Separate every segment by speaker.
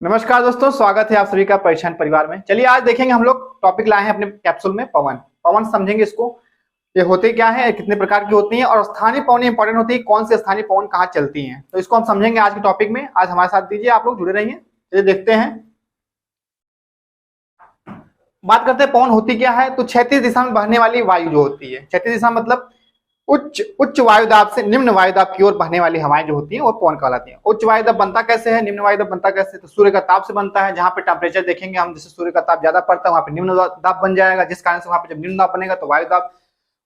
Speaker 1: नमस्कार दोस्तों, स्वागत है आप सभी का परेशान परिवार में। चलिए आज देखेंगे, हम लोग टॉपिक लाए हैं अपने कैप्सूल में पवन। पवन समझेंगे इसको, ये होते क्या है, कितने प्रकार की होती हैं और स्थानीय पवन इंपॉर्टेंट होती है, कौन से स्थानीय पवन कहाँ चलती हैं, तो इसको हम समझेंगे आज के टॉपिक में। आज हमारे साथ दीजिए, आप लोग जुड़े रहिए। चलिए देखते हैं, बात करते हैं पवन होती क्या है। तो क्षैतिज दिशा में बहने वाली वायु जो होती है, क्षैतिज दिशा मतलब उच्च उच्च वायुदाब से निम्न वायुदाब की ओर बहने वाली हवाएं जो होती हैं वो पवन कहलाती हैं। उच्च वायुदाब बनता कैसे है, निम्न वायुदाब बनता कैसे है? तो सूर्य का ताप से बनता है। जहां पे टेम्परेचर देखेंगे हम, जैसे सूर्य का ताप ज्यादा पड़ता है वहां पे निम्न दाब बन जाएगा, जिस कारण से वहां पे जब निम्न दाब बनेगा तो वायुदाब,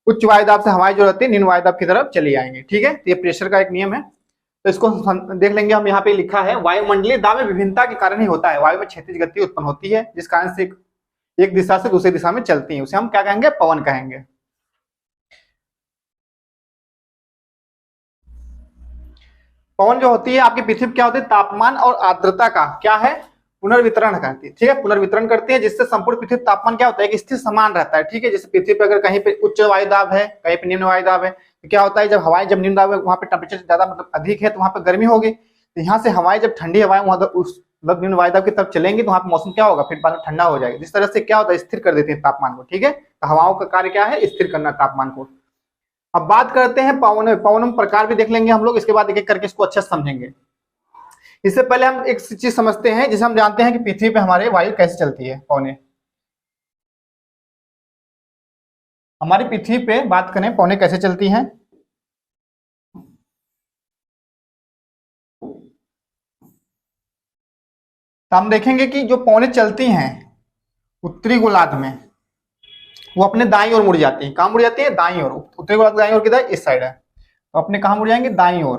Speaker 1: उच्च वायुदाब से हवाएं जो रहती है निम्न वायुदाब की तरफ चली आएंगी। ठीक है, तो ये प्रेशर का एक नियम है। तो इसको देख लेंगे हम। यहाँ पे लिखा है वायुमंडलीय दाब में विभिन्नता के कारण ही होता है, वायु में क्षैतिज गति उत्पन्न होती है, जिस कारण से एक दिशा से दूसरी दिशा में चलती है, उसे हम क्या कहेंगे, पवन कहेंगे। पवन जो होती है आपकी पृथ्वी क्या होती है, तापमान और आर्द्रता का क्या है, पुनर्वितरण करती है। ठीक है, पुनर्वितरण करती है, जिससे संपूर्ण पृथ्वी तापमान क्या होता है, एक स्थिर समान रहता है। ठीक है, जैसे पृथ्वी पे अगर कहीं पे उच्च वायुदाब है, कहीं पे निम्न वायुदाब है, तो क्या होता है, जब हवाएं जब निम्न दाब है वहां पे टेम्परेचर ज्यादा मतलब अधिक है तो वहां पे गर्मी होगी। तो यहाँ से हवाएं जब ठंडी हवाएं वहां उस निम्न वायुदाब की तरफ चलेंगी तो वहां पे मौसम क्या होगा, फिर बाद में ठंडा हो जाएगा। जिस तरह से क्या होता है, स्थिर कर देती है तापमान को। ठीक है, तो हवाओं का कार्य क्या है, स्थिर करना तापमान को। अब बात करते हैं पवन। पवन प्रकार भी देख लेंगे हम लोग, इसके बाद एक एक करके इसको अच्छे से समझेंगे। इससे पहले हम एक चीज समझते हैं, जिसे हम जानते हैं कि पृथ्वी पे हमारे वायु कैसे चलती है, पवने। हमारी पृथ्वी पे बात करें पवने कैसे चलती हैं, तो हम देखेंगे कि जो पवने चलती हैं उत्तरी गोलार्ध में, वो अपने दाईं ओर मुड़ जाती है। कहां मुड़ जाती है, दाईं ओर। उत्तरी गोलार्ध दाईं ओर किधर, इस साइड है, तो अपने कहां मुड़ जाएंगे, दाईं ओर।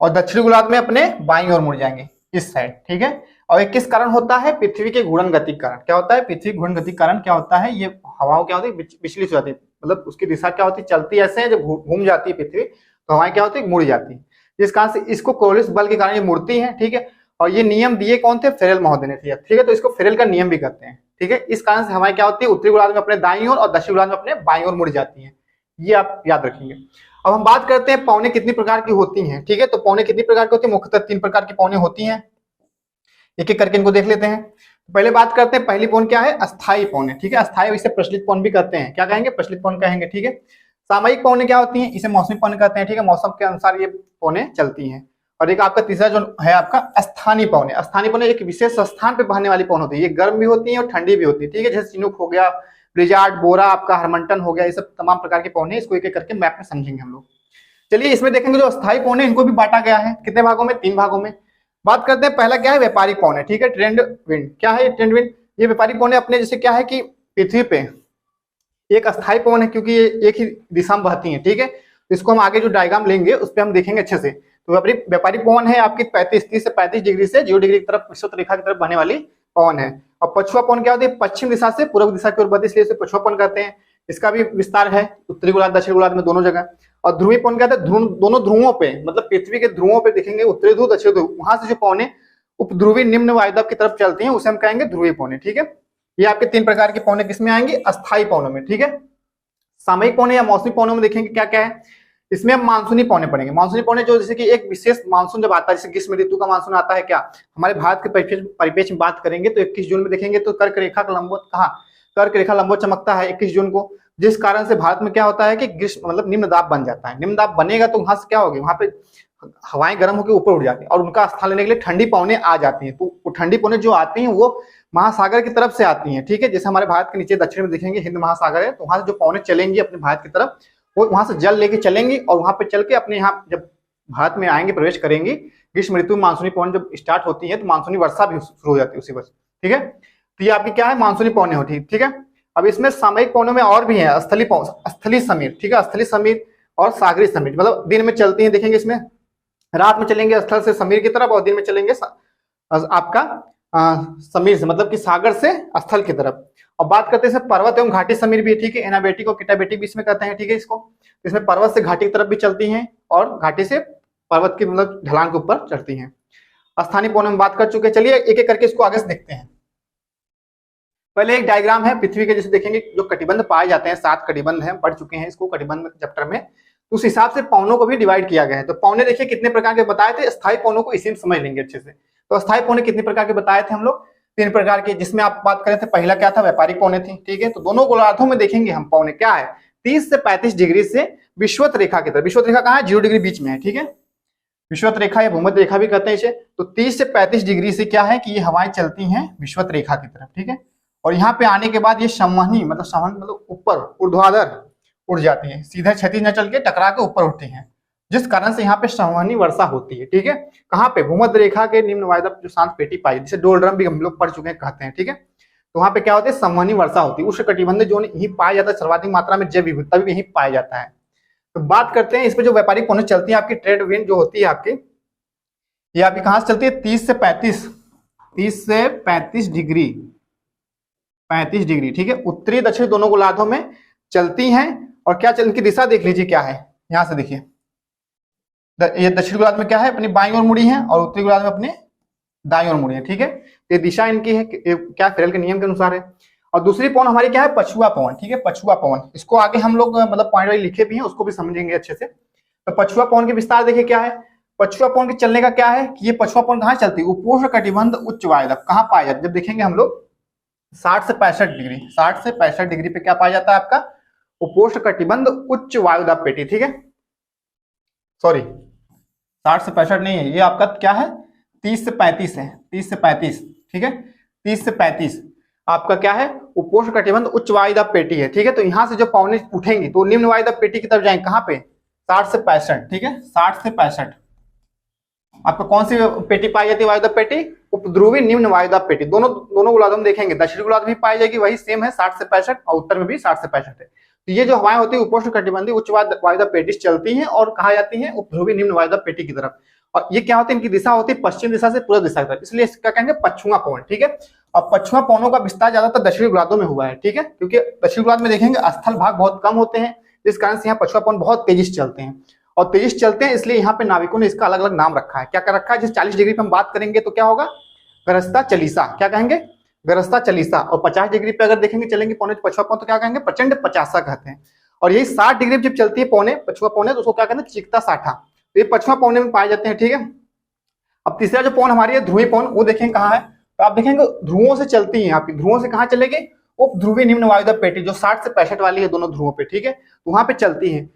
Speaker 1: और दक्षिणी गोलार्ध में अपने बाईं ओर मुड़ जाएंगे, इस साइड। ठीक है, और ये किस कारण होता है, पृथ्वी के घूर्णन गति के कारण। क्या होता है, पृथ्वी घूर्णन गति के कारण क्या होता है, ये हवाओं क्या होती है, विचलित हो जाती है, मतलब उसकी दिशा क्या होती है, चलती ऐसे है, जब घूम जाती है पृथ्वी तो हवाएं क्या होती है, मुड़ जाती है, जिस कारण से इसको कोरियोलिस बल के कारण ये मुड़ती है। ठीक है, और ये नियम दिए कौन थे, फेरेल महोदय ने दिया। ठीक है, तो इसको फेरेल का नियम भी कहते हैं। ठीक है, इस कारण से हवाएं क्या होती है, उत्तरी गोलार्ध में अपने दाईं ओर और दक्षिणी गोलार्ध में अपने बाईं ओर मुड़ जाती है। ये आप याद रखेंगे। अब हम बात करते हैं पौने कितनी प्रकार की होती हैं। ठीक है, तो पौने कितनी प्रकार की होती है, मुख्यतः 3 प्रकार की पौने होती हैं। एक एक करके इनको देख लेते हैं। पहले बात करते हैं, पहली पौन क्या है, अस्थाई पौने। ठीक है, अस्थाई इसे प्रचलित पौन भी कहते हैं। क्या कहेंगे, प्रचलित पौन कहेंगे। ठीक है, सामयिक पौने क्या होती हैं, इसे मौसमी पौने कहते हैं। ठीक है, मौसम के अनुसार ये पौने चलती हैं। और एक आपका तीसरा जो है आपका स्थानीय पौने। स्थानीय पौने एक विशेष स्थान पर बहने वाली पौन होती है, ये गर्म भी होती है और ठंडी भी होती है। ठीक है, जैसे चिनूक हो गया, ब्रिजार्ड, बोरा, आपका हरमंटन हो गया, ये सब तमाम प्रकार के पौने, इसको एक एक करके मैप में समझेंगे हम लोग। चलिए इसमें देखेंगे जो अस्थायी पौने, इनको भी बांटा गया है कितने भागों में, 3 भागों में। बात करते हैं, पहला क्या है, व्यापारी पौने। ठीक है, ट्रेंड विंड। क्या है ट्रेंड विंड, ये व्यापारी पौने अपने जैसे क्या है कि पृथ्वी पे एक अस्थायी पवन है, क्योंकि ये एक ही दिशा में बहती है। ठीक है, तो इसको हम आगे जो डायग्राम लेंगे उस पर हम देखेंगे अच्छे से। तो व्यापारी पवन है आपकी 30 से 35 डिग्री से 0 डिग्री की तरफ विषुवत रेखा की तरफ बहने वाली पवन है। और पछुआ पवन क्या होती है, पश्चिम दिशा से पूर्व दिशा की ओर बढ़ती, इसलिए इसे पछुआ पवन कहते हैं। इसका भी विस्तार है उत्तरी गोलार्ध दक्षिणी गोलार्ध में दोनों जगह। और ध्रुवीय पवन कहते हैं, दोनों ध्रुवों पे, मतलब पृथ्वी के ध्रुवों पे देखेंगे, उत्तरी ध्रुव दक्षिणी ध्रुव, वहां से जो पवने उपध्रुवी निम्न वायुदाब की तरफ चलती हैं उसे हम कहेंगे ध्रुवीय पौने। ठीक है, ये आपके 3 प्रकार के पौने किसमें आएंगे, अस्थायी पौनों में। ठीक है, सामयिक पौने या मौसमी पौनों में देखेंगे क्या क्या है, इसमें हम मानसूनी पौने पढ़ेंगे। मानसूनी पौने जो जैसे कि एक विशेष मानसून जब आता है, जैसे ग्रीष्म ऋतु का मानसून आता है, क्या हमारे भारत के परिप्रेक्ष्य में बात करेंगे तो 21 जून में देखेंगे तो कर्क रेखा का लंबवत, कहा कर्क रेखा लंबवत चमकता है 21 जून को, जिस कारण से भारत में क्या होता है कि ग्रीष्म मतलब निम्न दाब बन जाता है। निम्न दाब बनेगा तो वहां से क्या होगी, वहां पे हवाएं गर्म होकर ऊपर उठ जाती है और उनका स्थान लेने के लिए ठंडी पवनें आ जाती हैं। तो वो ठंडी पवनें जो आती हैं वो महासागर की तरफ से आती हैं। ठीक है, जैसे हमारे भारत के नीचे दक्षिण में देखेंगे हिंद महासागर है, तो वहां से जो पवनें चलेंगी अपने भारत की तरफ, वो वहां से जल लेके चलेंगी और वहां पे चल के अपने यहाँ जब भारत में आएंगे, प्रवेश करेंगी, ग्रीष्म ऋतु में मानसूनी पवन जब स्टार्ट होती है तो मानसूनी वर्षा भी शुरू हो जाती है उसी वर्ष। ठीक है, तो ये आपकी क्या है, मानसूनी पवनें होती है। ठीक है, अब इसमें सामयिक पवनों में और भी है, स्थली समीर। ठीक है, स्थली समीर और सागरी समीर, मतलब दिन में चलती है, देखेंगे इसमें रात में चलेंगे स्थल से समीर की तरफ और दिन में चलेंगे आपका समीर से, मतलब कि सागर से स्थल की तरफ। और बात करते हैं पर्वत एवं घाटी समीर भी। ठीक है, एनाबेटिक और किटाबेटिक भी इसमें कहते हैं। ठीक है, इसको इसमें पर्वत से घाटी की तरफ भी चलती हैं और घाटी से पर्वत की मतलब ढलान के ऊपर चढ़ती हैं। स्थानीय पौनों में बात कर चुके हैं। चलिए एक एक करके इसको आगे से देखते हैं। पहले एक डायग्राम है पृथ्वी के, जैसे देखेंगे जो कटिबंध पाए जाते हैं, 7 कटिबंध हैं, पढ़ चुके हैं इसको कटिबंध चैप्टर में, तो उस हिसाब से पौनों को भी डिवाइड किया गया है। तो पौने देखिए कितने प्रकार के बताए थे, स्थायी पौनों को इसी में समझ लेंगे अच्छे से। तो अस्थायी पौने कितने प्रकार के बताए थे हम लोग? 3 प्रकार के, जिसमें आप बात करें थे पहला क्या था? व्यापारिक पौने थी, ठीक है। तो दोनों गोलार्धों में देखेंगे हम पौने क्या है, 30 से 35 डिग्री से विषुवत रेखा की तरफ। विषुवत रेखा कहाँ है? 0 डिग्री बीच में है, ठीक है। विषुवत रेखा या भूमध्य रेखा भी कहते हैं इसे। तो 30 से 35 डिग्री से क्या है कि ये हवाएं चलती हैं विषुवत रेखा की तरफ, ठीक है। और यहाँ पे आने के बाद ये संवहनी मतलब ऊपर ऊर्ध्वाधर उड़ जाती है, सीधे क्षैतिज न चल के टकरा के ऊपर उठती हैं, जिस कारण से यहाँ पे संवहनी वर्षा होती है, ठीक है। कहाँ पे? भूमध्य रेखा के निम्न वायुदाब जो शांत पेटी पाई, जिसे डोलड्रम भी हम लोग पढ़ चुके हैं, कहते हैं, ठीक है। तो वहां पे क्या होती है? संवहनी वर्षा होती है। उष्णकटिबंधीय जोन यही पाया जाता है सर्वाधिक मात्रा में, जैव विविधता भी यही पाया जाता है। तो बात करते हैं इस पे जो व्यापारिक पौने चलती है आपकी ट्रेड विंड जो होती है आपकी, ये आपकी कहां से चलती है? 30 से 35 डिग्री, 35 डिग्री, ठीक है। उत्तरी दक्षिण दोनों गोलार्धों में चलती हैं। और क्या इनकी दिशा देख लीजिए क्या है, यहां से देखिए, ये दक्षिण गोलार्ध में क्या है? अपनी बाईं ओर मुड़ी है, और उत्तरी गोलार्ध में अपने दाईं ओर मुड़ी है, ठीक है। ये दिशा इनकी है क्या? फेरेल के नियम के अनुसार है। और दूसरी पौन हमारी क्या है? पछुआ पौन, ठीक है। पछुआ पौन, इसको आगे हम लोग मतलब पॉइंट वाइज लिखे भी हैं, उसको भी समझेंगे अच्छे से। तो पछुआ पौन के विस्तार देखिए क्या है। पछुआ पौन के चलने का क्या है कि ये पछुआ पौन कहाँ चलती है? उपोष्ण कटिबंध उच्च वायुदाब। कहाँ पाया जाता है? जब देखेंगे हम लोग 60 से 65 डिग्री, 60 से 65 डिग्री पे क्या पाया जाता है आपका? उपोष्ण कटिबंध उच्च वायुदाब पेटी, ठीक है। सॉरी, 60 से 65 नहीं है, ये आपका क्या है? 30 से 35 है, 30 से 35, ठीक है। 30 से 35 आपका क्या है? उपोष्ण कटिबंध उच्च वायुदाब पेटी है, ठीक है। तो यहां से जो पौने उठेंगी तो निम्न वायुदाब पेटी की तरफ जाएंगे। कहां पे? 60 से 65, ठीक है। 60 से 65 आपको कौन सी पेटी पाई जाती है? वायुदाब पेटी, उपध्रुवी निम्न वायुदाब पेटी। दोनों गोलार्ध में देखेंगे, दक्षिणी गोलार्ध में पाई जाएगी, वही सेम है 60 से 65, और उत्तर में भी 60 से 65 है। तो ये जो हवाएं होती है उपोष्ण कटिबंधीय उच्च वायुदाब पेटी चलती हैं और कहा जाती हैं उपध्रुवी निम्न वायुदाब पेटी की तरफ। और ये क्या होती है? इनकी दिशा होती है पश्चिम दिशा से पूर्व दिशा की तरफ, इसलिए इसका कहेंगे पछुआ पौन, ठीक है। और पछुआ पौनों का विस्तार ज्यादातर दक्षिणी गोलार्धों में हुआ है, ठीक है, क्योंकि दक्षिणी गोलार्ध में देखेंगे स्थल भाग बहुत कम होते हैं, जिस कारण से यहाँ पछुआ पौन बहुत तेजी से चलते हैं। और तेजी से चलते हैं इसलिए यहाँ पे नाविकों ने इसका अलग अलग नाम रखा है। क्या कर रखा है? जिस 40 डिग्री पे हम बात करेंगे तो क्या होगा? गरजता चलीसा, क्या कहेंगे? गरजता चलीसा। और 50 डिग्री पे अगर देखेंगे चलेंगे पौने पछुआ पौन, तो क्या कहेंगे? प्रचंड पचासा कहते हैं। और यही 60 डिग्री जब चलती है पौने पछुआ पौने, तो उसको क्या कहते हैं? चिकता साठा। तो ये पछुआ पौने में पाए जाते हैं, ठीक है। अब तीसरा जो पौन हमारी है ध्रुवी पौन, वो देखेंगे कहाँ है? तो आप देखेंगे ध्रुवों से चलती है। आपकी ध्रुवों से कहाँ चलेगी? उपध्रुवी निम्न वायुदाब पेटी जो 60 से 65 वाली है दोनों ध्रुवों पे, ठीक है। तो वहां पे चलती है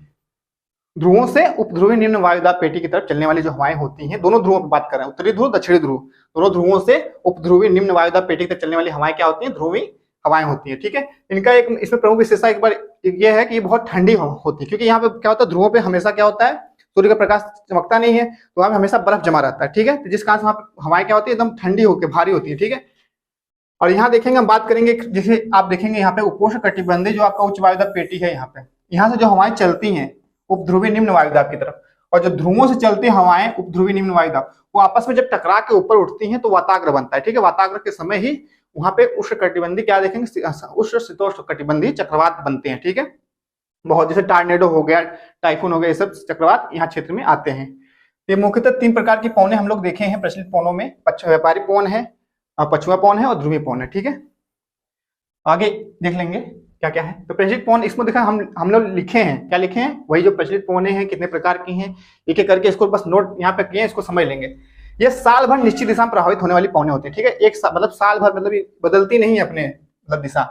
Speaker 1: ध्रुवों से उपध्रुवी निम्न वायुदाब पेटी की तरफ चलने वाली जो हवाएं होती हैं, दोनों ध्रुवों पर बात कर रहे हैं, उत्तरी ध्रुव दक्षिणी ध्रुव, दोनों ध्रुवों से उपध्रुवी निम्न वायुदाब पेटी की तरफ चलने वाली हवाएं क्या होती हैं? ध्रुवी हवाएं होती है, ठीक है। इनका एक इसमें प्रमुख विशेषता एक बार ये है कि ये बहुत ठंडी होती है, क्योंकि यहाँ पे क्या होता है? ध्रुवों पे हमेशा क्या होता है? सूर्य का प्रकाश चमकता नहीं है, तो वहां पे हमेशा बर्फ जमा रहता है, ठीक है। तो जिस कारण से वहां पे हवाएं क्या होती है? एकदम ठंडी होकर भारी होती है, ठीक है। और यहाँ देखेंगे हम बात करेंगे, जैसे आप देखेंगे यहाँ पे उपोष्ण कटिबंधीय जो आपका उच्च वायुदाब पेटी है, यहाँ से जो हवाएं चलती हैं उपध्रुवी निम्न वायुदाब की तरफ, और जो ध्रुवों से चलती हवाएं उपध्रुवी निम्न वायुदाब, वो आपस में जब टकरा के ऊपर उठती हैं तो वाताग्र बनता है, ठीक है। वाताग्र के समय ही वहां पे उष्ण कटिबंधीय क्या देखेंगे? उष्ण शीतोष्ण कटिबंधीय चक्रवात बनते हैं, ठीक है। बहुत, जैसे टार्नेडो हो गया, टाइफून हो गया, ये सब चक्रवात यहाँ क्षेत्र में आते हैं। ये मुख्यतः 3 प्रकार की पौने हम लोग देखे हैं प्रचलित पौनों में। व्यापारिक पौन है, पछुआ पौन है और ध्रुवी पौन है, ठीक है। आगे देख लेंगे क्या क्या है। तो प्रचलित पौन इसमें देखा हम लोग लिखे हैं, क्या लिखे हैं? वही जो प्रचलित पौने हैं कितने प्रकार की हैं, एक एक करके इसको बस नोट यहाँ पे किए, इसको समझ लेंगे। ये साल भर निश्चित दिशा में प्रभावित होने वाली पौने होती है, ठीक है। एक मतलब साल भर मतलब बदलती नहीं है अपने मतलब दिशा,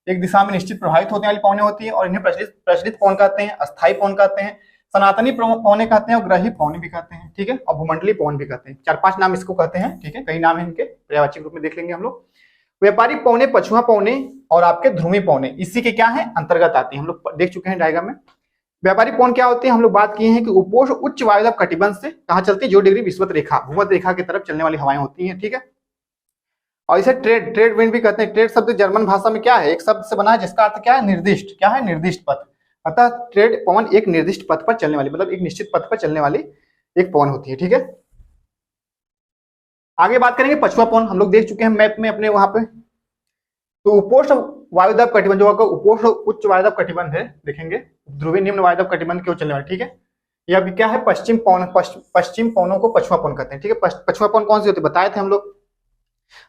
Speaker 1: एक दिशा में निश्चित प्रभावित होने वाली पौने होती है, और इन्हें प्रचलित पौन कहते हैं, अस्थायी पौन कहते हैं, सनातनी पौने कहते हैं, और ग्रही पौने भी कहते हैं, ठीक है। और भूमंडलीय पौन भी कहते हैं। 4-5 नाम इसको कहते हैं, ठीक है। कई नाम है इनके, पर्यायवाची रूप में देख लेंगे हम लोग। व्यापारिक पौने, पछुआ पौने और आपके ध्रुवी पौने इसी के क्या है? अंतर्गत आते हैं। हम लोग देख चुके हैं डायग्राम में। व्यापारिक पौन क्या होते हैं? हम लोग बात किए हैं कि उपोष्ण उच्च वायुदाब कटिबंध से कहाँ चलती है? 0 डिग्री विषुवत रेखा, भूमध्य रेखा की तरफ चलने वाली हवाएं होती हैं, ठीक है। और इसे ट्रेड विंड भी कहते हैं। ट्रेड शब्द जर्मन भाषा में क्या है? एक शब्द से बना है जिसका अर्थ क्या है? निर्दिष्ट। क्या है? निर्दिष्ट पथ। अतः ट्रेड पवन एक निर्दिष्ट पथ पर चलने वाली, मतलब एक निश्चित पथ पर चलने वाली एक पवन होती है, ठीक है। आगे बात करेंगे पछुआ पवन, हम लोग देख चुके हैं मैप में अपने वहां पे। तो उपोष्ण वायुदाब कटिबंध जो आपका उपोष्ण उच्च वायुदाब कटिबंध है, देखेंगे ध्रुवी निम्न वायुदाब कटिबंध क्यों चलने वाला, ठीक है। ये अभी क्या है? पश्चिम पौनों को पछुआ पौन कहते हैं, ठीक है। पछुआ पौन कौन सी होती है बताए थे हम लोग?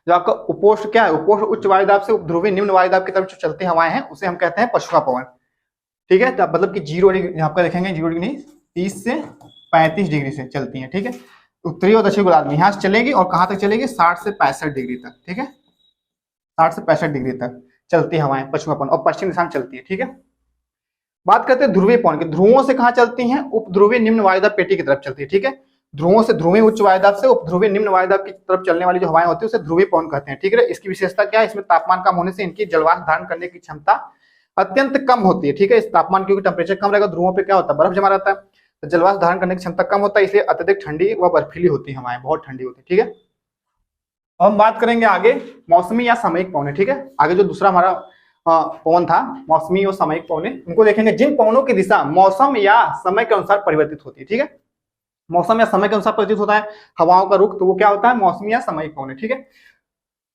Speaker 1: जो आपका उपोष्ण क्या है? उपोष्ण उच्च वायुदाब से ध्रुवी निम्न वायुदाब की तरफ जो चलती हवाएं हैं उसे हम कहते हैं पछुआ पवन, ठीक है। मतलब कि 0 डिग्री आपका देखेंगे 0 डिग्री 30 से 35 डिग्री से चलती है, ठीक है। उत्तरी और दक्षिणी गोलार्ध में यहाँ से चलेगी और कहाँ तक चलेगी, 60 से 65 डिग्री तक, ठीक है, 60 से 65 डिग्री तक चलती है हवाएं पश्चिम पवन, और पश्चिम दिशा में चलती है, ठीक है। बात करते हैं ध्रुवीय पवन की। ध्रुवों से कहाँ चलती हैं, उपध्रुवीय निम्न वायुदाब पेटी की तरफ चलती है, ठीक है। ध्रुवों से, ध्रुवीय उच्च वायुदाब से उपध्रुवीय निम्न वायुदाब की तरफ चलने वाली जो हवाएं होती है उसे ध्रुवीय पवन कहते हैं, ठीक है। इसकी विशेषता क्या है, इसमें तापमान कम होने से इनकी जलवाष्प धारण करने की क्षमता अत्यंत कम होती है, ठीक है। इस तापमान क्योंकि टेम्परेचर कम रहेगा, ध्रुवों पे क्या होता है, बर्फ जमा रहता है, तो जलवाष्प धारण करने की क्षमता कम होता है, इसलिए अत्यधिक ठंडी व बर्फीली होती है हवाएं, बहुत ठंडी होती है, ठीक है। अब हम बात करेंगे आगे मौसमी या सामयिक पवनें, ठीक है। आगे जो दूसरा हमारा पवन था मौसमी और सामयिक पवनें, उनको देखेंगे। जिन पवनों की दिशा मौसम या समय के अनुसार परिवर्तित होती है, ठीक है। मौसम या समय के अनुसार परिवर्तित होता है हवाओं का रुख, तो वो क्या होता है, मौसमी या सामयिक पवनें, ठीक है।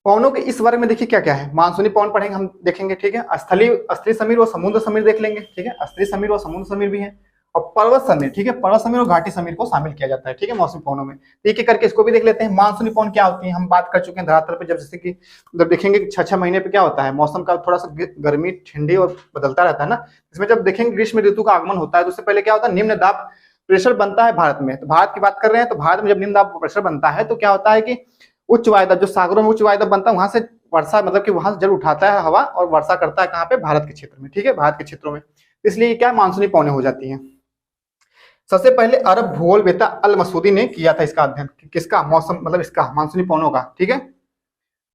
Speaker 1: पवनों के इस वर्ग में देखिए क्या क्या है, मानसूनी पवन पढ़ेंगे हम, देखेंगे, ठीक है। स्थलीय समीर और समुद्र समीर देख लेंगे, ठीक है। स्थलीय समीर और समुद्र समीर भी है, और पर्वत समीर, ठीक है। पर्वत समीर और घाटी समीर को शामिल किया जाता है, ठीक है, मौसमी पवनों में। एक एक करके इसको भी देख लेते हैं। मानसूनी पवन क्या होती है, हम बात कर चुके हैं धरातल पे, जब जैसे कि जब देखेंगे 6-6 महीने पे क्या होता है, मौसम का थोड़ा सा गर्मी ठंडी और बदलता रहता है ना। इसमें जब देखेंगे ग्रीष्म ऋतु का आगमन होता है तो उससे पहले क्या होता है, निम्न दाब प्रेशर बनता है भारत में। तो भारत की बात कर रहे हैं, तो भारत में जब निम्न दाब प्रेशर बनता है तो क्या होता है कि उच्च वायुदाब, जो सागरों में उच्च वायुदाब बनता है, वहां से वर्षा, मतलब कि वहां से जल उठाता है हवा और वर्षा करता है कहाँ पे, भारत के क्षेत्र में, ठीक है, भारत के क्षेत्रों में। इसलिए क्या मानसूनी पवनें हो जाती हैं। सबसे पहले अरब भूगोलवेत्ता अल मसूदी ने किया था इसका अध्ययन, किसका, मौसम मतलब इसका मानसूनी पवनों का, ठीक है।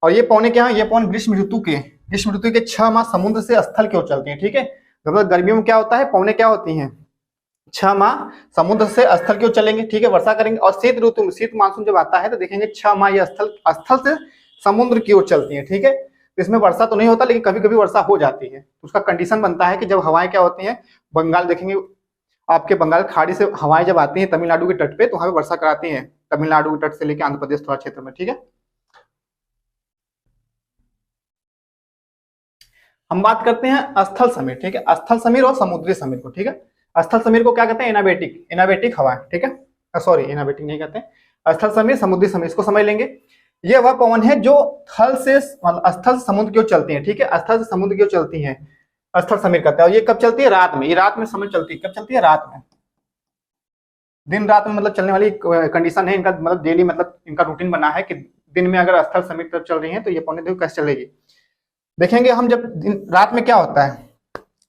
Speaker 1: और ये पवनें क्या है, ये पवन ग्रीष्म ऋतु के 6 माह समुद्र से स्थल की ओर चलती हैं, ठीक है। मतलब गर्मियों में क्या होता है, पवनें क्या होती हैं, 6 माह समुद्र से स्थल की ओर चलेंगे, ठीक है, वर्षा करेंगे। और शीत ऋतु में, शीत मानसून जब आता है तो देखेंगे 6 माह ये स्थल से समुद्र की ओर चलती है, ठीक है। इसमें वर्षा तो नहीं होता, लेकिन कभी कभी वर्षा हो जाती है। उसका कंडीशन बनता है कि जब हवाएं क्या होती हैं, बंगाल देखेंगे, आपके बंगाल खाड़ी से हवाएं जब आती हैं तमिलनाडु के तट पे, तो वहां पे वर्षा कराती हैं, तमिलनाडु के तट से लेकर आंध्र प्रदेश थोड़ा क्षेत्र में, ठीक है। हम बात करते हैं स्थल समीर, ठीक है, स्थल समीर और समुद्री समीर को, ठीक है। स्थल समीर को क्या कहते हैं, एनाबेटिक हवा, ठीक है, सॉरी एनाबेटिक नहीं कहते हैं। स्थल समीर, समुद्री समीर, इसको समझ लेंगे। ये वह पवन है जो स्थल से समुद्र की ओर चलती है, ठीक है, स्थल से समुद्र की ओर चलती है, स्थल समीर कहते हैं। और ये कब चलती है, रात में, ये रात में समय चलती है। कब चलती है, रात में, दिन रात में मतलब चलने वाली कंडीशन है इनका, मतलब डेली, मतलब इनका रूटीन बना है कि दिन में अगर स्थल समीर तरफ चल रही है तो ये पौने देखो कैसे चलेगी। देखेंगे हम, जब रात में क्या होता है,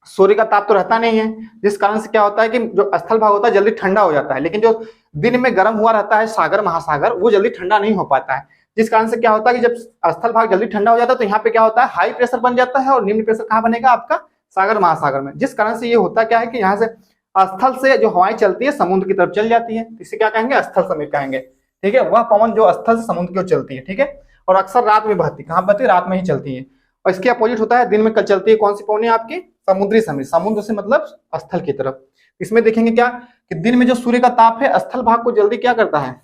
Speaker 1: सूर्य का ताप तो रहता नहीं है, जिस कारण से क्या होता है कि जो स्थल भाग होता है जल्दी ठंडा हो जाता है, लेकिन जो दिन में गर्म हुआ रहता है सागर महासागर, वो जल्दी ठंडा नहीं हो पाता है। जिस कारण से क्या होता है कि जब स्थल भाग जल्दी ठंडा हो जाता है तो यहाँ पे क्या होता है, हाई प्रेशर बन जाता है, और निम्न प्रेशर कहाँ बनेगा, आपका सागर महासागर में। जिस कारण से ये होता क्या है कि यहाँ से स्थल से जो हवाएं चलती है समुद्र की तरफ चल जाती है, इसे क्या कहेंगे, स्थल समीर कहेंगे, ठीक है। वह पवन जो स्थल से समुद्र की ओर चलती है, ठीक है, और अक्सर रात में बहती, कहाँ बहती है, रात में ही चलती है। और इसके अपोजिट होता है दिन में कल चलती है, कौन सी पवनें आपकी, समुद्री समीर, समुद्र से मतलब स्थल की तरफ। इसमें देखेंगे क्या कि दिन में जो सूर्य का ताप है स्थल भाग को जल्दी क्या करता है,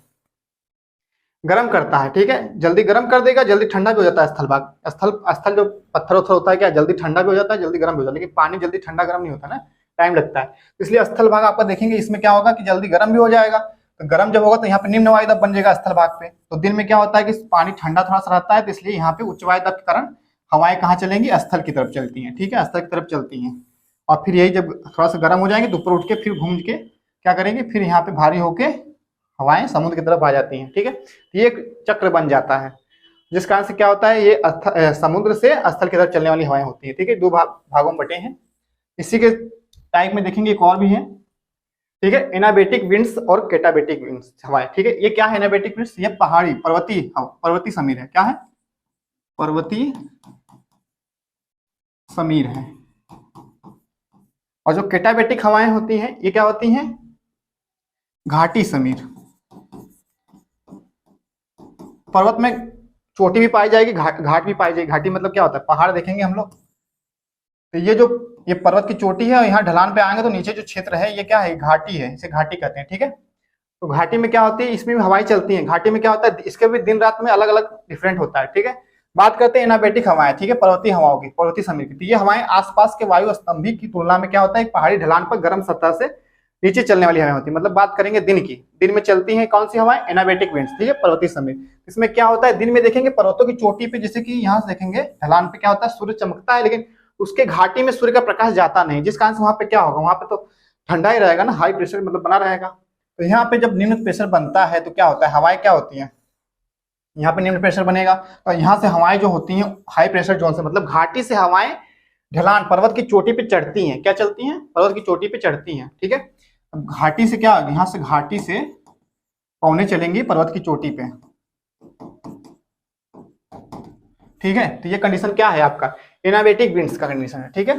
Speaker 1: गर्म करता है, ठीक है, जल्दी गर्म कर देगा, जल्दी ठंडा भी हो जाता है स्थल भाग। स्थल जो पत्थर उत्थर होता है क्या, जल्दी ठंडा भी हो जाता है, जल्दी गर्म भी हो जाता है, लेकिन पानी जल्दी ठंडा गर्म नहीं होता ना, टाइम लगता है। इसलिए स्थल भाग आपका देखेंगे इसमें क्या होगा कि जल्दी गर्म भी हो जाएगा। तो गर्म जब होगा तो यहाँ पे निम्न वायुदाब बन जाएगा स्थल भाग पे। तो दिन में क्या होता है कि पानी ठंडा थोड़ा सा रहता है, तो इसलिए यहाँ पे उच्च वायुदाब के कारण हवाएं कहाँ चलेंगी, स्थल की तरफ चलती हैं, ठीक है, स्थल की तरफ चलती हैं। और फिर यही जब थोड़ा सा गर्म हो जाएंगे तो ऊपर उठ के फिर घूम के क्या करेंगे, फिर यहाँ पे भारी होके हवाएं समुद्र की तरफ आ जाती हैं, ठीक है। ये एक चक्र बन जाता है, जिस कारण से क्या होता है, ये समुद्र से स्थल की तरफ चलने वाली हवाएं होती हैं, ठीक है। दो भागों में बटे हैं। इसी के टाइप में देखेंगे एक और भी है, ठीक है, एनाबेटिक विंड्स और केटाबेटिक विंड्स हवाएं, ठीक है। ये क्या है एनाबेटिक विंड्स, ये पहाड़ी पर्वतीय समीर है, क्या है, पर्वतीय समीर है। और जो केटाबेटिक हवाएं होती हैं ये क्या होती हैं, घाटी समीर। पर्वत में चोटी भी पाई जाएगी, घाट भी पाई जाएगी। घाटी मतलब क्या होता है, पहाड़ देखेंगे हम लोग, तो ये पर्वत की चोटी है और यहाँ ढलान पे आएंगे तो नीचे जो क्षेत्र है ये क्या है, घाटी है, इसे घाटी कहते हैं, ठीक है। तो घाटी में क्या होती है, इसमें भी हवाएं चलती हैं। घाटी में क्या होता है, इसके भी दिन रात में अलग अलग डिफरेंट होता है, ठीक है। बात करते हैं एनाबेटिक हवाएं, ठीक है, पर्वतीय हवाओं की, पर्वतीय समीर की। तो ये हवाएं आसपास के वायु स्तंभी की तुलना में क्या होता है, एक पहाड़ी ढलान पर गर्म सतह से नीचे चलने वाली हवाएं होती है। मतलब बात करेंगे दिन की, दिन में चलती हैं कौन सी हवाएं, एनाबेटिक विंड्स, ठीक है, पर्वतीय समीर। इसमें क्या होता है, दिन में देखेंगे पर्वतों की चोटी पे, जैसे कि यहाँ से देखेंगे ढलान पे क्या होता है, सूर्य चमकता है, लेकिन उसके घाटी में सूर्य का प्रकाश जाता नहीं, जिस कारण से वहां पे क्या होगा, वहां पे तो ठंडा ही रहेगा ना, हाई प्रेशर मतलब बना रहेगा। तो यहाँ पे जब निम्न प्रेशर बनता है तो क्या होता है, हवाएं क्या होती हैं, यहाँ पे निम्न प्रेशर बनेगा तो यहाँ से हवाएं जो होती हैं हाई प्रेशर जोन से, मतलब घाटी से हवाएं ढलान पर्वत की चोटी पे चढ़ती हैं, क्या चलती हैं, पर्वत की चोटी पे चढ़ती हैं, ठीक है। अब घाटी से क्या, यहाँ से घाटी से पौने चलेंगी पर्वत की चोटी पे, ठीक है। तो ये कंडीशन क्या है आपका, एनाबेटिक विंड्स का कंडीशन है, ठीक है।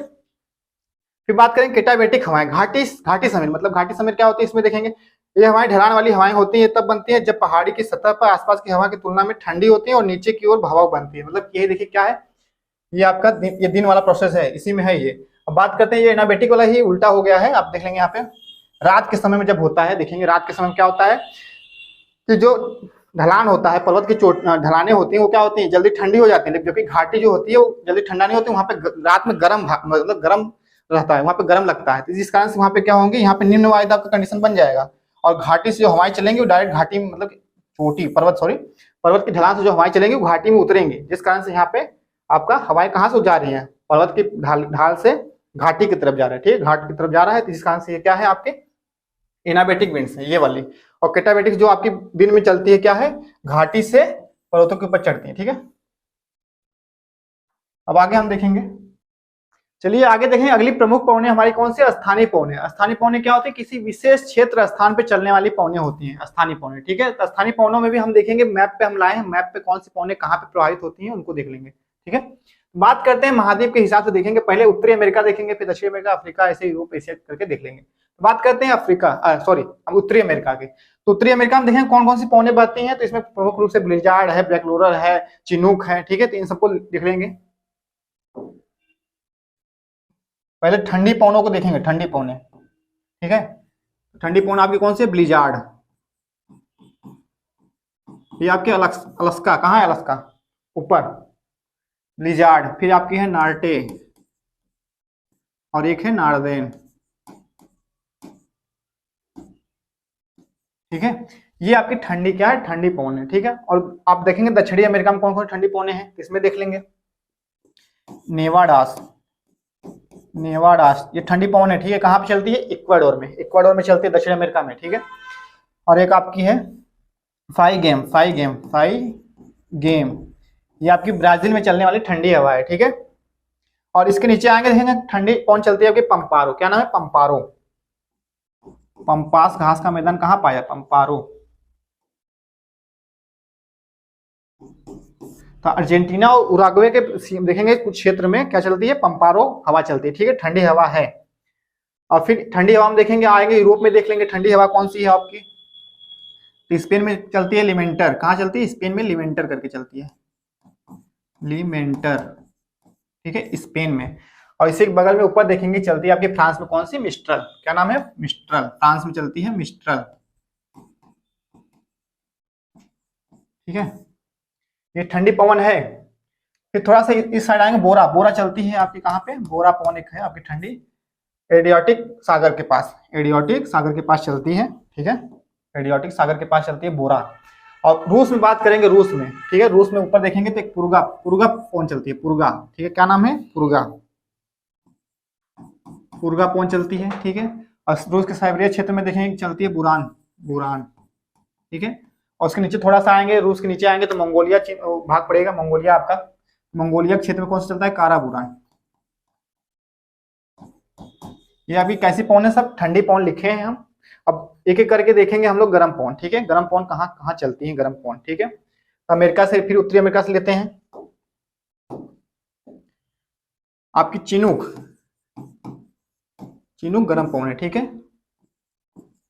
Speaker 1: फिर बात करें केटाबेटिक हवाएं, घाटी घाटी समीर, मतलब घाटी समीर क्या होती है, इसमें देखेंगे ये हवाएं ढलान वाली हवाएं होती है, तब बनती है जब पहाड़ी की सतह पर आसपास की हवा की तुलना में ठंडी होती है और नीचे की ओर भवाव बनती है, मतलब ये देखिए क्या है, ये आपका ये दिन वाला प्रोसेस है, इसी में है ये। अब बात करते हैं, ये एनाबेटिक वाला ही उल्टा हो गया है, आप देख लेंगे यहाँ पे रात के समय में जब होता है, देखेंगे रात के समय में क्या होता है कि जो ढलान होता है, पर्वत की ढलाने होती हैं वो क्या होती हैं, जल्दी ठंडी हो जाती है, जबकि घाटी जो होती है वो जल्दी ठंडा नहीं होती, वहाँ पे रात में गर्म, मतलब गर्म रहता है, वहाँ पे गर्म लगता है, तो जिस कारण से वहाँ पे क्या होंगे, यहाँ पे निम्न वायुदाब का कंडीशन बन जाएगा और घाटी से जो हवाएं चलेंगी वो डायरेक्ट घाटी में, मतलब चोटी पर्वत की ढलान से जो हवाएं चलेंगी वो घाटी में उतरेंगी, जिस कारण से यहाँ पे आपका हवाएं कहाँ से जा रही है, पर्वत की ढाल से घाटी की तरफ जा रहा है, ठीक है, घाट की तरफ जा रहा है, तो जिस कारण से ये क्या है आपके एनाबेटिक विंड्स है ये वाली। और केटाबेटिक जो आपकी दिन में चलती है क्या है, घाटी से पर्वतों के ऊपर चढ़ती है, ठीक है। अब आगे हम देखेंगे, चलिए आगे देखें, अगली प्रमुख पवनें हमारी कौन सी, स्थानीय पवनें। स्थानीय पवनें क्या होती है, किसी विशेष क्षेत्र स्थान पे चलने वाली पवनें होती हैं, स्थानीय पवनें, ठीक है। तो स्थानीय पवनों में भी हम देखेंगे, मैप पे हम लाए हैं, मैप पे कौन सी पवनें कहाँ पे प्रभावित होती हैं उनको देख लेंगे, ठीक है। बात करते हैं महाद्वीप के हिसाब से देखेंगे, पहले उत्तरी अमेरिका देखेंगे, फिर दक्षिण अमेरिका, अफ्रीका, ऐसे यूरोप, एशिया करके देख लेंगे। बात करते हैं हम उत्तरी अमेरिका के, तो उत्तरी अमेरिका में देखें कौन कौन सी पवनें बहती हैं, तो इसमें प्रमुख रूप से ब्लिजार्ड है, ब्लैक लोरल है, चिनूक है, ठीक है, तो इन सबको देख लेंगे। पहले ठंडी पवनों को देखेंगे, ठंडी पवनें, ठीक है। ठंडी पवन आपकी कौन सी, ब्लिजार्ड, ये आपके अलास्का, कहाँ है अलास्का, ऊपर ब्लिजार्ड, फिर आपकी है नार्टे और एक है नार्देन, ठीक है। ये आपकी ठंडी क्या है, ठंडी पवन है, ठीक है। और आप देखेंगे दक्षिणी अमेरिका में कौन कौन ठंडी पवनें हैं, इसमें देख लेंगे नेवाडास, ये ठंडी पवन है, ठीक है, कहाँ पे चलती है, इक्वाडोर में चलती है, दक्षिण अमेरिका में, ठीक है। और एक आपकी है फाई गेम, ये आपकी ब्राजील में चलने वाली ठंडी हवा है, ठीक है। और इसके नीचे आएंगे देखेंगे ठंडी पवन चलती है आपकी पंपारो, क्या नाम है, पंपारो, पंपास घास का मैदान कहाँ पाया, पंपारो। तो अर्जेंटीना और उरुग्वे के देखेंगे कुछ क्षेत्र में क्या चलती है, पंपारो हवा चलती है, ठीक है, ठंडी हवा है। और फिर ठंडी हवा में देखेंगे, आएंगे यूरोप में देख लेंगे ठंडी हवा कौन सी है आपकी, तो स्पेन में चलती है लिमेंटर, कहाँ चलती है, स्पेन में लिमेंटर करके चलती है, लिमेंटर, ठीक है, स्पेन में। और इसी के बगल में ऊपर देखेंगे चलती है आपकी फ्रांस में कौन सी, मिस्ट्रल, क्या नाम है, मिस्ट्रल, फ्रांस में चलती है मिस्ट्रल, ठीक है, ये ठंडी पवन है। फिर थोड़ा सा इस साइड आएंगे, बोरा चलती है आपकी कहाँ पे, बोरा पवन एक है आपकी ठंडी, एडियाटिक सागर के पास चलती है, ठीक है, एडियाटिक सागर के पास चलती है बोरा। और रूस में बात करेंगे, रूस में, ठीक है, रूस में ऊपर देखेंगे तो एक पुर्गा पवन चलती है, पुर्गा, ठीक है, क्या नाम है, पुर्गा पवन चलती है, ठीक है। और रूस के साइबेरिया क्षेत्र में देखेंगे चलती है बुरान, ठीक है। और उसके नीचे थोड़ा सा आएंगे, रूस के नीचे आएंगे तो मंगोलिया भाग पड़ेगा, मंगोलिया आपका, मंगोलिया क्षेत्र में कौन सा चलता है, काराबुरान। ये अभी कैसी पवन है, सब ठंडी पवन लिखे हैं हम। अब एक एक करके देखेंगे हम लोग गर्म पवन, ठीक है, गर्म पवन कहाँ कहाँ चलती है, गर्म पवन, ठीक है। अमेरिका से, फिर उत्तरी अमेरिका से लेते हैं आपकी चिनूक गर्म पवन है, ठीक है।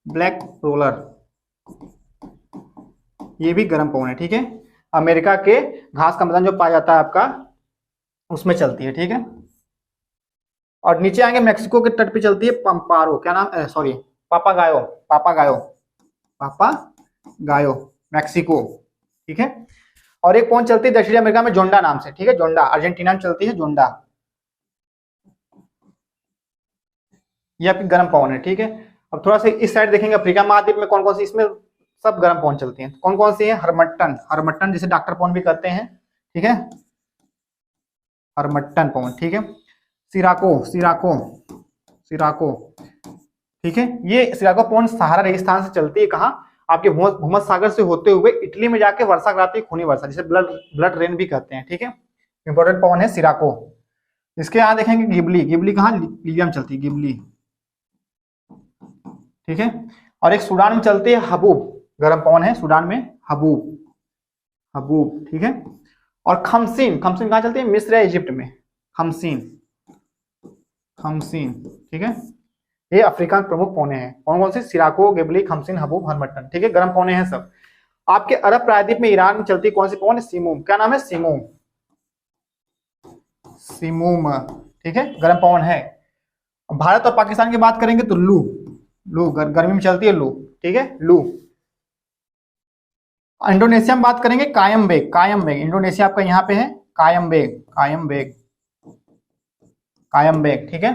Speaker 1: ब्लैक रोलर, ये भी गर्म पवन है, ठीक है। अमेरिका के घास का मैदान जो पाया जाता है आपका उसमें चलती है, ठीक है। और नीचे आएंगे मैक्सिको के तट पे चलती है पंपारो, क्या नाम, सॉरी, पापागायो, मैक्सिको, ठीक है। और एक पवन चलती है दक्षिणी अमेरिका में जोंडा नाम से, ठीक है, जोंडा, अर्जेंटीना में चलती है जोंडा, ये आपकी गर्म पवन है, ठीक है। अब थोड़ा सा इस साइड देखेंगे, अफ्रीका महाद्वीप में कौन कौन सी, इसमें सब गर्म पवन चलती हैं, कौन कौन सी है, हरमट्टन जिसे डॉक्टर पवन भी कहते हैं, ठीक है, हरमट्टन पवन, ठीक है। सिराको, ठीक है। ये सिराको पौन सहारा रेगिस्तान से चलती है कहाँ, आपके भूमध्य सागर से होते हुए इटली में जाके वर्षा कराती है, खूनी वर्षा, जिसे ब्लड ब्लड रेन भी कहते हैं। ठीक है, इंपॉर्टेंट पौन है सिराको। इसके यहाँ देखेंगे गिबली, गिबली कहाँ, लीबिया में चलती है गिबली। ठीक है, और एक सूडान में चलती है हबूब, गर्म पवन है सूडान में, हबूब, हबूब। ठीक है, और खमसीन, खमसीन कहाँ चलती है, मिस्र या इजिप्ट में, खमसीन, खमसीन। ठीक है, ये अफ्रीका के प्रमुख पौने हैं। कौन कौन से, सिराको, गिबली, खमसीन, हबूब, हरमट्टन। ठीक है, गर्म पौने हैं सब। आपके अरब प्रायद्वीप में ईरान में चलती कौन सी पौन है, सिमूम। क्या नाम है, सिमूम, सिमूम। ठीक है, गर्म पवन है। भारत और पाकिस्तान की बात करेंगे तो लू, लू गर्मी में चलती है लू। ठीक है, लू। इंडोनेशिया में बात करेंगे कायम बेग, कायम बेग, इंडोनेशिया आपका यहाँ पे है, कायम बेग, कायम बेग, कायम बेग। ठीक है,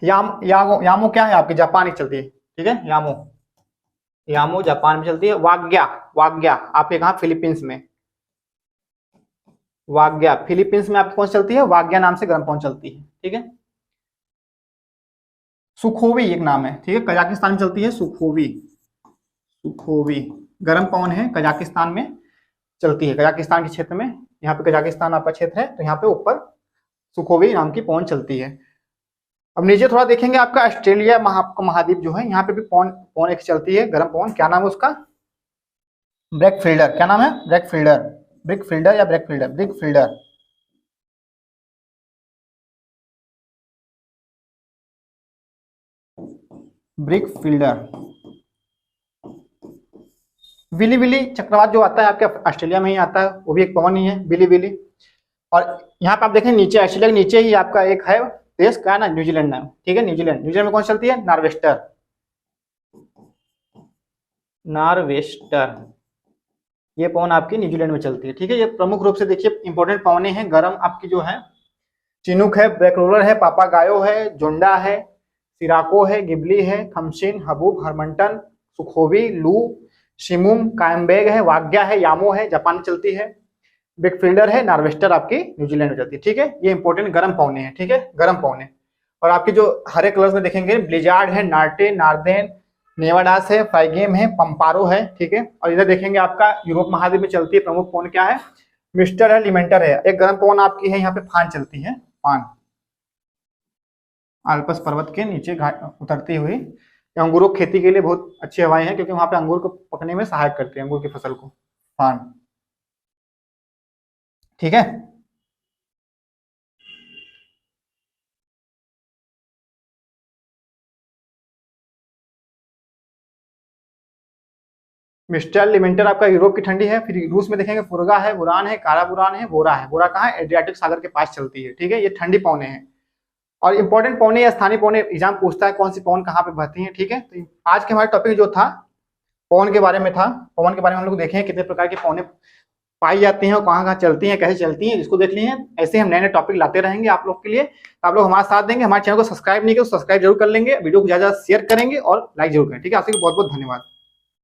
Speaker 1: यामो, यामो क्या है आपकी, जापान की चलती है। ठीक है, यामो, यामो जापान में चलती है। वाग्या, वाग्या आपके कहा, फिलीपींस में, वाग्या फिलीपींस में आपकी कौन चलती है, वाग्या नाम से गर्म पवन चलती है। ठीक है, सुखोवी एक नाम है। ठीक है, कजाकिस्तान में चलती है सुखोवी, सुखोवी गर्म पवन है, कजाकिस्तान में चलती है, कजाकिस्तान के क्षेत्र में, यहाँ पे कजाकिस्तान आपका क्षेत्र है, तो यहाँ पे ऊपर सुखोवी नाम की पवन चलती है। अब नीचे थोड़ा देखेंगे, आपका ऑस्ट्रेलिया महाद्वीप जो है, यहाँ पे भी पवन एक चलती है गर्म पवन। क्या नाम है उसका, ब्रेक फील्डर। क्या नाम है, ब्रेक फील्डर, ब्रिक फील्डर या ब्रेक फील्डर, ब्रिक फील्डर। Brick fielder. विली विली चक्रवात जो आता है आपके ऑस्ट्रेलिया में ही आता है, वो भी एक पवन ही है, विली विली। और यहाँ पे आप देखें नीचे, ऑस्ट्रेलिया के नीचे ही आपका एक है देश, क्या है ना, न्यूजीलैंड नाम। ठीक है, न्यूजीलैंड, न्यूजीलैंड में कौन चलती है, नॉर्वेस्टर, नॉर्वेस्टर, ये पवन आपकी न्यूजीलैंड में चलती है। ठीक है, ये प्रमुख रूप से देखिए इंपॉर्टेंट पवने हैं गर्म आपकी जो है, चिनुक है, ब्रेकरोलर है, पापागायो है, जोंडा है, सिराको है, गिबली है, खमशीन, हबूब, हरमंटन, सुखोवी, लू, शिमुम, कायमबेग है, वाग्या है, यामो है, जापान में चलती है, ब्रिकफील्डर है, नॉर्वेस्टर आपकी न्यूजीलैंड में चलती है। ठीक है, ये इंपॉर्टेंट गर्म पौने हैं। ठीक है, गर्म पौने। और आपके जो हरे कलर्स में देखेंगे, ब्लिजार्ड है, नार्टे, नार्देन, नेवाडास है, फाइगेम है, पंपारो है। ठीक है, और इधर देखेंगे आपका यूरोप महाद्वीप में चलती है प्रमुख पौन क्या है, मिस्टर है, लिमेंटर है। एक गर्म पौन आपकी है यहाँ पे, फान चलती है, फान, आल्पस पर्वत के नीचे उतरती हुई। अंगूरों की खेती के लिए बहुत अच्छी हवाएं हैं, क्योंकि वहां पे अंगूर को पकने में सहायक करती है, अंगूर की फसल को, फान। ठीक है, मिस्टर लिमेंटर आपका यूरोप की ठंडी है। फिर रूस में देखेंगे फुरगा है, बुरान है, काला बुरान है, बोरा है। बोरा कहाँ है, एड्रियाटिक सागर के पास चलती है। ठीक है, ये ठंडी पौने हैं। और इंपॉर्टेंट पौने या स्थानीय पौने एग्जाम पूछता है कौन सी पौन कहाँ पे बहती है। ठीक है, तो आज के हमारे टॉपिक जो था पवन के बारे में था। पवन के बारे में हम लोग देखे हैं कितने प्रकार के पौने पाई जाती हैं और कहाँ कहाँ चलती हैं, कैसे चलती हैं, इसको देख लिए हैं। ऐसे हम नए नए टॉपिक लाते रहेंगे आप लोग के लिए। तो आप लोग हमारा साथ देंगे, हमारे चैनल को सब्सक्राइब नहीं किया तो सब्सक्राइब जरूर कर लेंगे, वीडियो को ज्यादा शेयर करेंगे और लाइक जरूर करें। ठीक है, आपसे बहुत बहुत धन्यवाद।